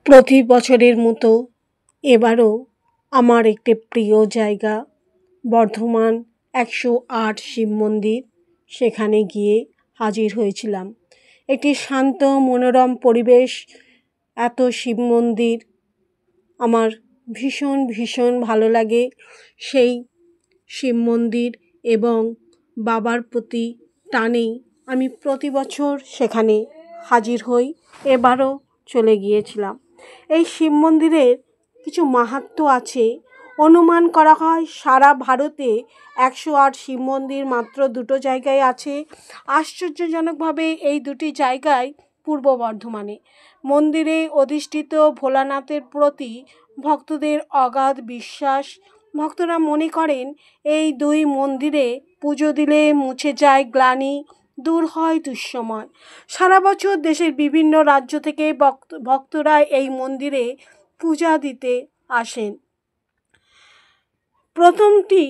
প্রতি বছরের মতো এবারও আমার একটি প্রিয় জায়গা বর্ধমান ১০৮ শিব মন্দির। সেখানে গিয়ে হাজির হয়েছিলাম। একটি শান্ত মনোরম পরিবেশ, এত শিব মন্দির আমার ভীষণ ভীষণ ভালো লাগে। সেই শিব মন্দির এবং বাবার প্রতি টানেই আমি প্রতি বছর সেখানে হাজির হই। এবারও চলে গিয়েছিলাম। এই শিব মন্দিরের কিছু মাহাত্ম্য আছে। অনুমান করা হয় সারা ভারতে ১০৮ শিব মন্দির মাত্র দুটো জায়গায় আছে। আশ্চর্যজনকভাবে এই দুটি জায়গায় পূর্ব বর্ধমানে। মন্দিরে অধিষ্ঠিত ভোলানাথের প্রতি ভক্তদের অগাধ বিশ্বাস। ভক্তরা মনে করেন এই দুই মন্দিরে পুজো দিলে মুছে যায় গ্লানি, দূর হয় দুঃসময়। সারা বছর দেশের বিভিন্ন রাজ্য থেকে ভক্তরা এই মন্দিরে পূজা দিতে আসেন। প্রথমটি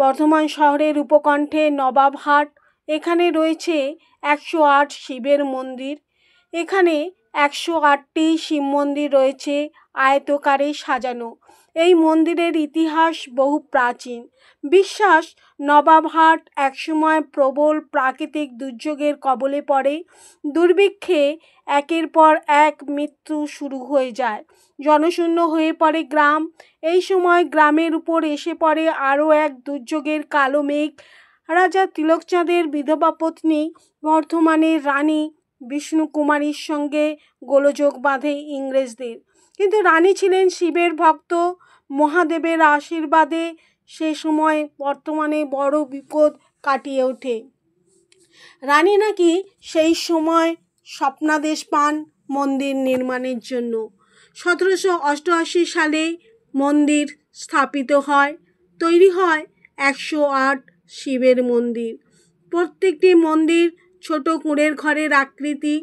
বর্ধমান শহরের উপকণ্ঠে নবাবহাট। এখানে রয়েছে ১০৮ শিবের মন্দির। এখানে ১০৮টি শিব মন্দির রয়েছে আয়তকারে সাজানো। এই মন্দিরের ইতিহাস বহু প্রাচীন। বিশ্বাস, নবাবহাট একসময় প্রবল প্রাকৃতিক দুর্যোগের কবলে পড়ে। দুর্ভিক্ষে একের পর এক মৃত্যু শুরু হয়ে যায়। জনশূন্য হয়ে পড়ে গ্রাম। এই সময় গ্রামের উপর এসে পড়ে আরও এক দুর্যোগের কালো মেঘ। রাজা তিলকচাঁদের বিধবা পত্নী বর্ধমানের রানী বিষ্ণুকুমারীর সঙ্গে গোলযোগ বাঁধে ইংরেজদের। কিন্তু রানী ছিলেন শিবের ভক্ত। মহাদেবের আশীর্বাদে সে সময় বর্তমানে বড় বিপদ কাটিয়ে ওঠে। রানী নাকি সেই সময় স্বপ্নাদেশ পান মন্দির নির্মাণের জন্য। ১৭৮৮ সালে মন্দির স্থাপিত হয়। তৈরি হয় ১০৮ শিবের মন্দির। প্রত্যেকটি মন্দির ছোট কুঁড়ের ঘরের আকৃতি।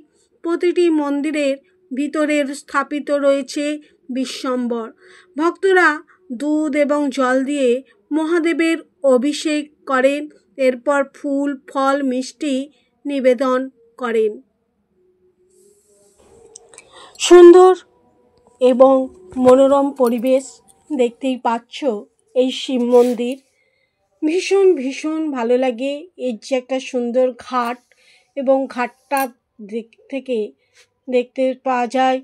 প্রতিটি মন্দিরের ভিতরের স্থাপিত রয়েছে বিশ্বম্বর। ভক্তরা দুধ এবং জল দিয়ে মহাদেবের অভিষেক করেন। এরপর ফুল, ফল, মিষ্টি নিবেদন করেন। সুন্দর এবং মনোরম পরিবেশ, দেখতেই পাচ্ছ এই শিব মন্দির। ভীষণ ভীষণ ভালো লাগে। এর যে একটা সুন্দর ঘাট, এবং ঘাটটার দিক থেকে দেখতে পাওয়া যায়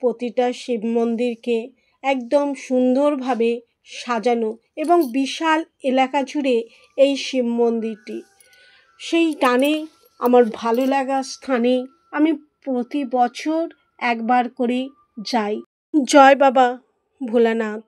প্রতিটা শিব মন্দিরকে একদম সুন্দরভাবে সাজানো, এবং বিশাল এলাকা জুড়ে এই শিব মন্দিরটি। সেই টানে আমার ভালো লাগা স্থানে আমি প্রতি বছর একবার করে যাই। জয় বাবা ভোলানাথ।